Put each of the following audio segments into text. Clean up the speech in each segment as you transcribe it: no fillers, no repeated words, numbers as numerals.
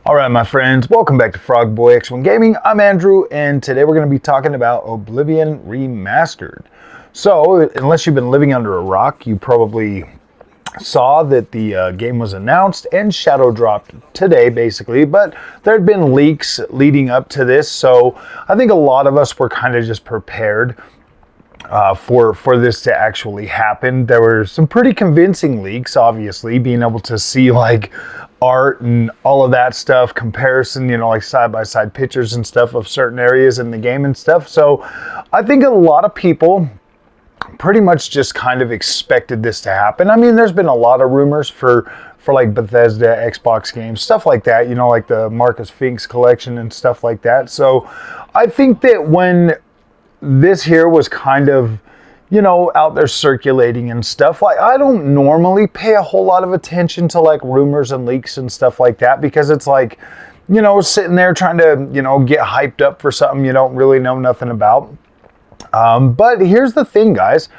Alright my friends, welcome back to Frogboy X1 Gaming. I'm Andrew and today we're going to be talking about Oblivion Remastered. So, unless you've been living under a rock, you probably saw that the game was announced and shadow dropped today basically, but there had been leaks leading up to this, so I think a lot of us were kind of just prepared for this to actually happen. There were some pretty convincing leaks, obviously, being able to see like art and all of that stuff, comparison, you know, like side-by-side pictures and stuff of certain areas in the game and stuff. So I think a lot of people pretty much just kind of expected this to happen. I mean, there's been a lot of rumors for like Bethesda, Xbox games, stuff like that, you know, like the Marcus Fink's collection and stuff like that. So I think that when this here was kind of, you know, out there circulating and stuff, like I don't normally pay a whole lot of attention to like rumors and leaks and stuff like that, because it's like, you know, sitting there trying to, you know, get hyped up for something you don't really know nothing about. But here's the thing, guys.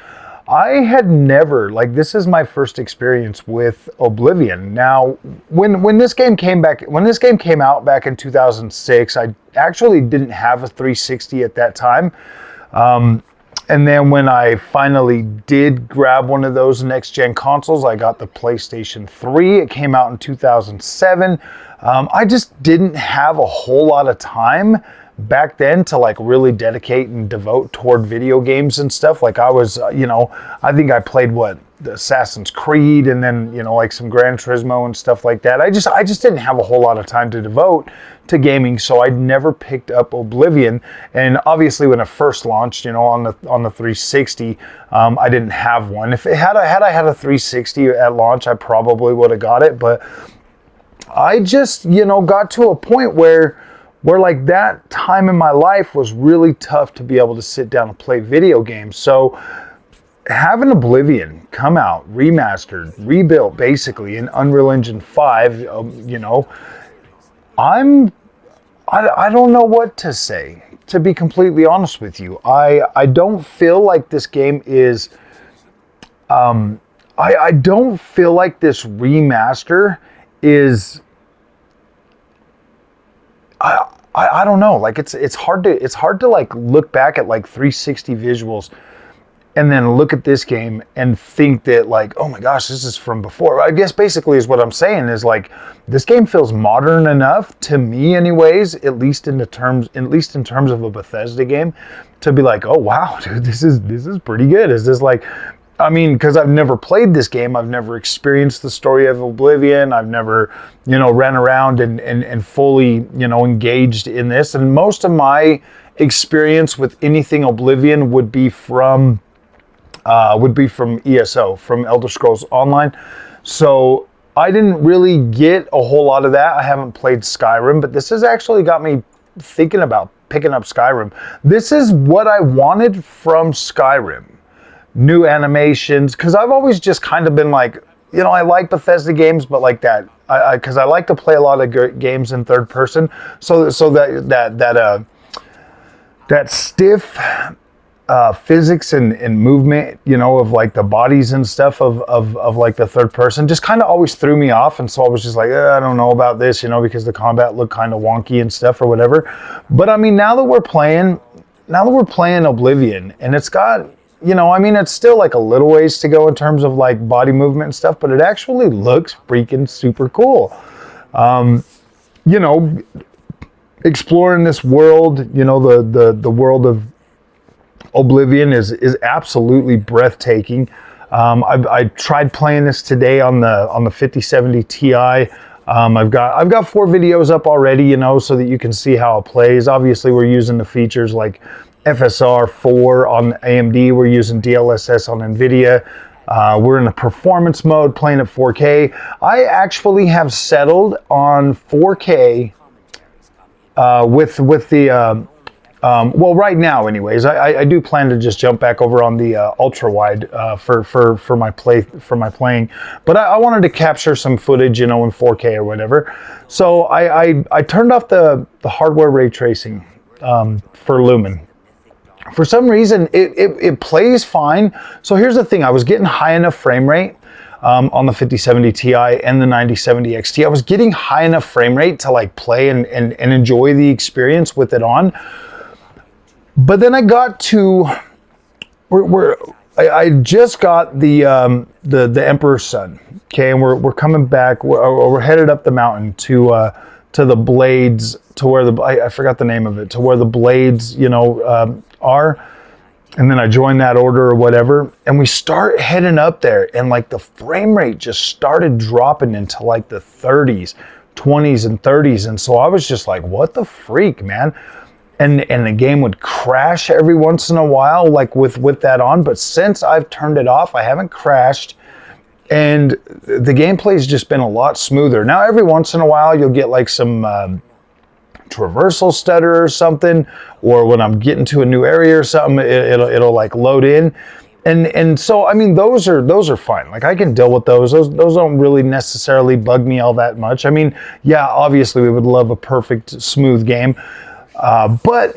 I had never, like, this is my first experience with Oblivion. Now, when this game came out back in 2006, I actually didn't have a 360 at that time. And then when I finally did grab one of those next-gen consoles, I got the PlayStation 3. It came out in 2007. I just didn't have a whole lot of time back then to like really dedicate and devote toward video games and stuff. Like I was, you know, I think I played the Assassin's Creed and then, you know, like some Gran Turismo and stuff like that. I just didn't have a whole lot of time to devote to gaming, so I'd never picked up Oblivion. And obviously when it first launched, you know, on the 360, I didn't have one. If I had a 360 at launch, I probably would have got it, but I just, you know, got to a point where like that time in my life was really tough to be able to sit down and play video games. So having Oblivion come out, remastered, rebuilt basically in Unreal Engine 5, you know, I don't know what to say, to be completely honest with you. I don't feel like this game is, I don't feel like this remaster is, I don't know, like it's hard to like look back at like 360 visuals and then look at this game and think that like, oh my gosh, this is from before. I guess basically is what I'm saying is like this game feels modern enough to me anyways, at least in terms of a Bethesda game, to be like, oh wow, dude, this is pretty good. Is this like, I mean, because I've never played this game, I've never experienced the story of Oblivion, I've never, you know, ran around and fully, you know, engaged in this. And most of my experience with anything Oblivion would be from ESO, from Elder Scrolls Online. So I didn't really get a whole lot of that. I haven't played Skyrim, but this has actually got me thinking about picking up Skyrim. This is what I wanted from Skyrim. New animations, because I've always just kind of been like, you know, I like Bethesda games, but like that, because I like to play a lot of games in third person, so that stiff physics and movement, you know, of like the bodies and stuff of like the third person just kind of always threw me off, and so I was just like, I don't know about this, you know, because the combat looked kind of wonky and stuff or whatever. But I mean, now that we're playing Oblivion, and it's got, you know, I mean, it's still like a little ways to go in terms of like body movement and stuff, but it actually looks freaking super cool. You know, exploring this world, you know, the world of Oblivion is absolutely breathtaking. I tried playing this today on the 5070 Ti. I've got 4 videos up already, you know, so that you can see how it plays. Obviously, we're using the features like FSR 4 on AMD. We're using DLSS on NVIDIA. We're in a performance mode, playing at 4K. I actually have settled on 4K with the well, right now, anyways. I do plan to just jump back over on the ultra wide for my playing, but I wanted to capture some footage, you know, in 4K or whatever. So I turned off the hardware ray tracing for Lumen. For some reason, it plays fine. So here's the thing: I was getting high enough frame rate on the 5070 Ti and the 9070 XT. I was getting high enough frame rate to like play and enjoy the experience with it on. But then I got to I just got the Emperor's Son, okay, and we're coming back. We're headed up the mountain to the blades, to where I forgot the name of it, to where the blades, you know, are. And then I joined that order or whatever, and we start heading up there, and like the frame rate just started dropping into like the 30s, 20s, and 30s, and so I was just like, what the freak, man? And the game would crash every once in a while, like with that on. But since I've turned it off, I haven't crashed, and the gameplay's just been a lot smoother. Now, every once in a while, you'll get like some traversal stutter or something, or when I'm getting to a new area or something, it'll like load in, and so I mean those are fine. Like I can deal with those. Those don't really necessarily bug me all that much. I mean, yeah, obviously we would love a perfect smooth game. But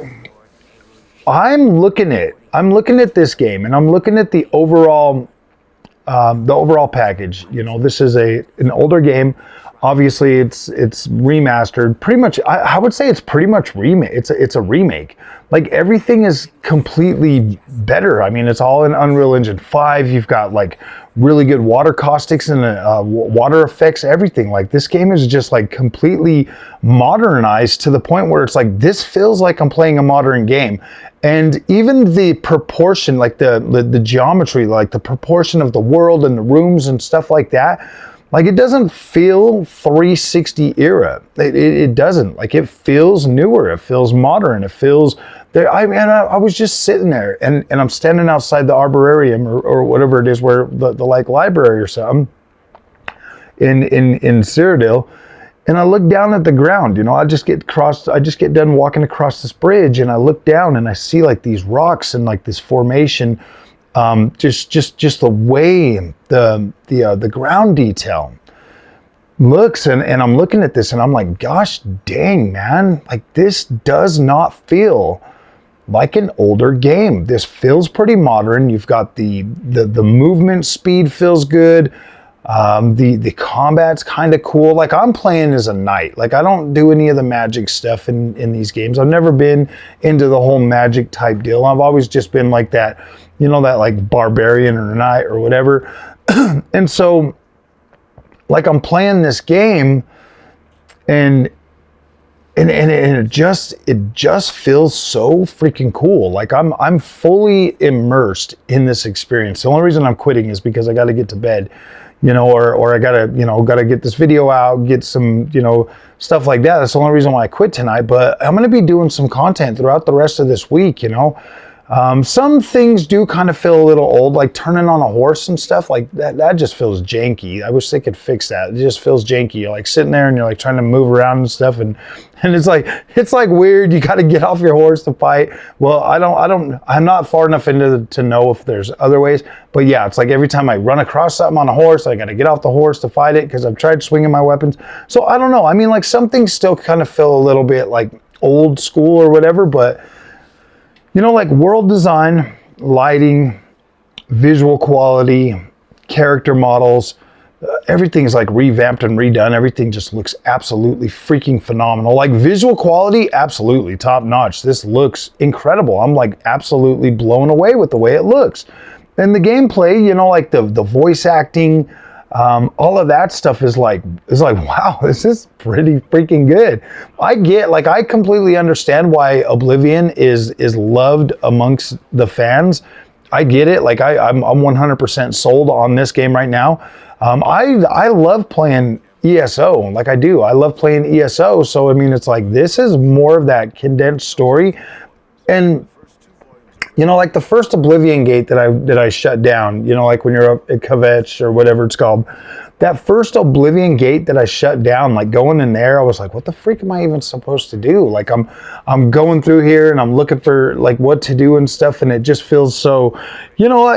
I'm looking at this game, and I'm looking at the overall package. You know, this is an older game. Obviously, it's remastered. Pretty much, I would say it's pretty much remake. It's a remake. Like everything is completely better. I mean, it's all in Unreal Engine 5. You've got like really good water caustics and water effects. Everything. Like this game is just like completely modernized to the point where it's like this feels like I'm playing a modern game. And even the proportion, like the geometry, like the proportion of the world and the rooms and stuff like that. Like it doesn't feel 360 era. It doesn't. Like it feels newer. It feels modern. It feels there. I was just sitting there, and I'm standing outside the arboretum or whatever it is, where the like library or something in Cyrodiil, and I look down at the ground. You know, I just get done walking across this bridge, and I look down and I see like these rocks and like this formation. Just the way the ground detail looks, and I'm looking at this and I'm like, gosh dang, man, like this does not feel like an older game. This feels pretty modern. You've got the movement speed feels good. The combat's kind of cool. Like I'm playing as a knight. Like I don't do any of the magic stuff in these games. I've never been into the whole magic type deal. I've always just been like that, you know, that like barbarian or knight or whatever. And so like I'm playing this game and it just feels so freaking cool. Like I'm fully immersed in this experience. The only reason I'm quitting is because I got to get to bed. You know, or I gotta get this video out, get some, you know, stuff like that. That's the only reason why I quit tonight. But I'm gonna be doing some content throughout the rest of this week, you know. Some things do kind of feel a little old, like turning on a horse and stuff like that. That just feels janky. I wish they could fix that. It just feels janky. You're like sitting there and you're like trying to move around and stuff, and it's like weird. You got to get off your horse to fight. Well, I'm not far enough into to know if there's other ways. But yeah, it's like every time I run across something on a horse, I got to get off the horse to fight it because I've tried swinging my weapons. So I don't know. I mean, like some things still kind of feel a little bit like old school or whatever, but you know, like world design, lighting, visual quality, character models, everything is like revamped and redone. Everything just looks absolutely freaking phenomenal. Like visual quality, absolutely top notch. This looks incredible. I'm like absolutely blown away with the way it looks. And the gameplay, you know, like the voice acting, all of that stuff is like, wow, this is pretty freaking good. I completely understand why Oblivion is loved amongst the fans. I get it. Like I'm 100% sold on this game right now. I love playing ESO. Like I do. I love playing ESO. So I mean, it's like this is more of that condensed story, and you know, like the first Oblivion gate that I shut down, you know, like when you're up at Kvetch or whatever it's called, that first Oblivion gate that I shut down, like going in there, I was like, what the freak am I even supposed to do? Like I'm going through here and I'm looking for like what to do and stuff, and it just feels so, you know,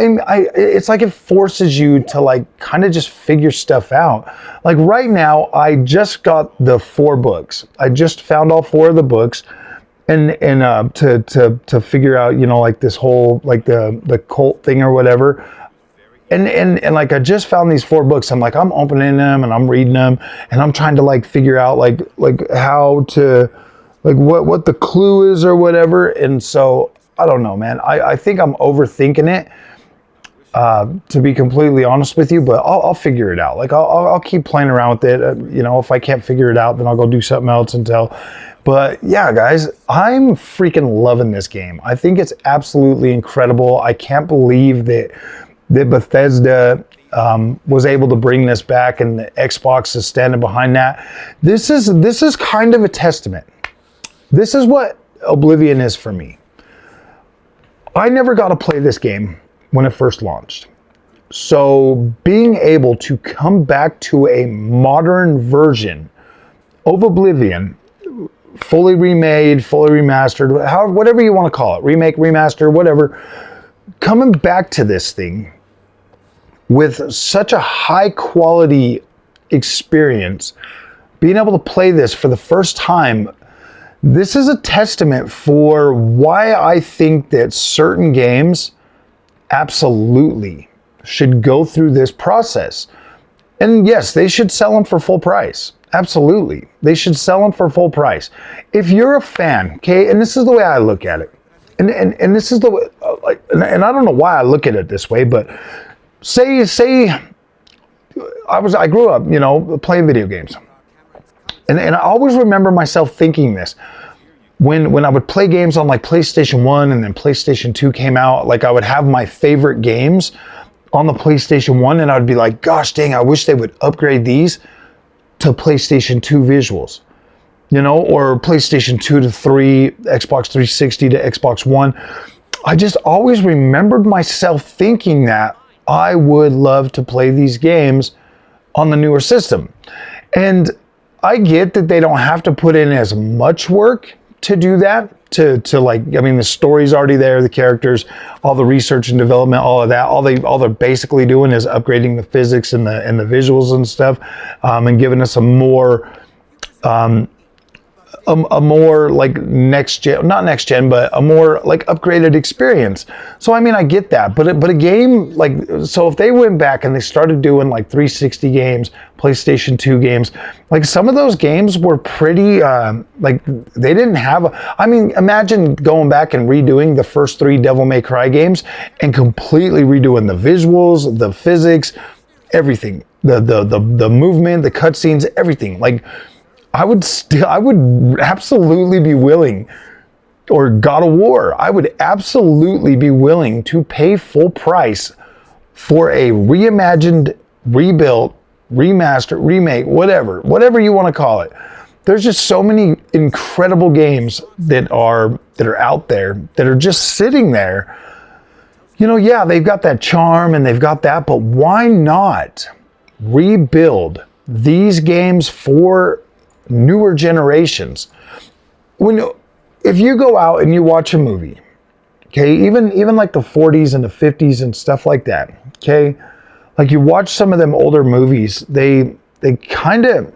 it's like it forces you to like kind of just figure stuff out. Like right now, I just got the 4 books. I just found all 4 of the books. And to figure out, you know, like this whole like the cult thing or whatever. And like I just found these 4 books. I'm like, I'm opening them and I'm reading them and I'm trying to like figure out like how to, like what the clue is or whatever. And so I don't know, man. I think I'm overthinking it, to be completely honest with you, but I'll figure it out. Like I'll keep playing around with it. You know, if I can't figure it out, then I'll go do something else until. But yeah, guys, I'm freaking loving this game. I think it's absolutely incredible. I can't believe that Bethesda was able to bring this back, and the Xbox is standing behind that. This is kind of a testament. This is what Oblivion is for me. I never got to play this game when it first launched. So being able to come back to a modern version of Oblivion, fully remade, fully remastered, however, whatever you want to call it, remake, remaster, whatever, coming back to this thing with such a high quality experience, being able to play this for the first time, this is a testament for why I think that certain games absolutely should go through this process. And yes, they should sell them for full price. Absolutely. They should sell them for full price. If you're a fan, okay, and this is the way I look at it, and this is the way, and I don't know why I look at it this way, but say I grew up, you know, playing video games, and I always remember myself thinking this when I would play games on like PlayStation 1 and then PlayStation 2 came out. Like I would have my favorite games on the PlayStation 1 and I'd be like, gosh dang, I wish they would upgrade these to PlayStation 2 visuals, you know, or PlayStation 2 to 3, Xbox 360 to Xbox One. I just always remembered myself thinking that I would love to play these games on the newer system. And I get that they don't have to put in as much work to do that, to like, I mean, the story's already there, the characters, all the research and development, all of that, all they're basically doing is upgrading the physics and the visuals and stuff, and giving us a more like next gen, not next gen, but a more like upgraded experience. So I mean, I get that, but a game like, so if they went back and they started doing like 360 games, PlayStation 2 games, like some of those games were pretty, like they didn't have, I mean, imagine going back and redoing the first 3 Devil May Cry games and completely redoing the visuals, the physics, everything, the movement, the cutscenes, everything. Like, I would absolutely be willing, or God of War, I would absolutely be willing to pay full price for a reimagined, rebuilt, remastered, remake, whatever you want to call it. There's just so many incredible games that are out there that are just sitting there. You know, yeah, they've got that charm and they've got that, but why not rebuild these games for newer generations? If you go out and you watch a movie, okay, even like the 40s and the 50s and stuff like that, okay, like you watch some of them older movies, they kind of,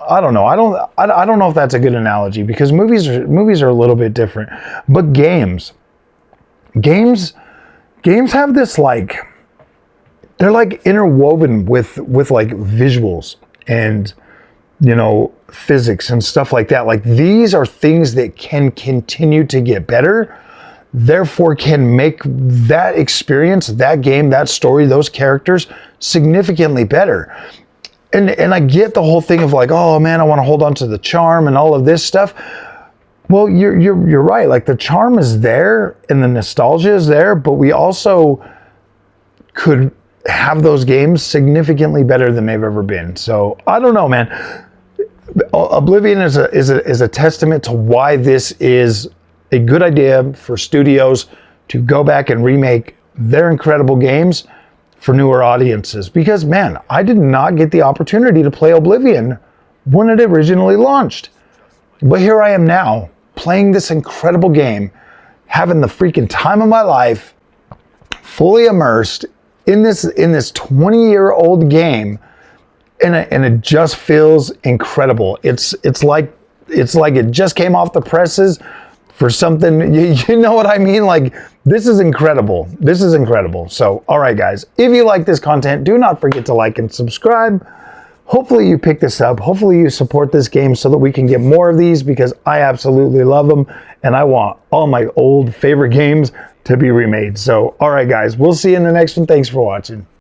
I don't know, I don't know if that's a good analogy, because movies are a little bit different, but games have this, like, they're like interwoven with like visuals and, you know, physics and stuff like that. Like, these are things that can continue to get better, therefore can make that experience, that game, that story, those characters significantly better. And I get the whole thing of like, oh man, I want to hold on to the charm and all of this stuff. Well, you're right. Like, the charm is there and the nostalgia is there, but we also could have those games significantly better than they've ever been. So I don't know, man. Oblivion is a testament to why this is a good idea for studios to go back and remake their incredible games for newer audiences. Because, man, I did not get the opportunity to play Oblivion when it originally launched. But here I am now, playing this incredible game, having the freaking time of my life, fully immersed in this 20-year-old game. And it just feels incredible. It's like it just came off the presses for something, you know what I mean? Like, this is incredible. This is incredible. So, all right, guys, if you like this content, do not forget to like and subscribe. Hopefully you pick this up. Hopefully you support this game so that we can get more of these, because I absolutely love them and I want all my old favorite games to be remade. So, all right, guys, we'll see you in the next one. Thanks for watching.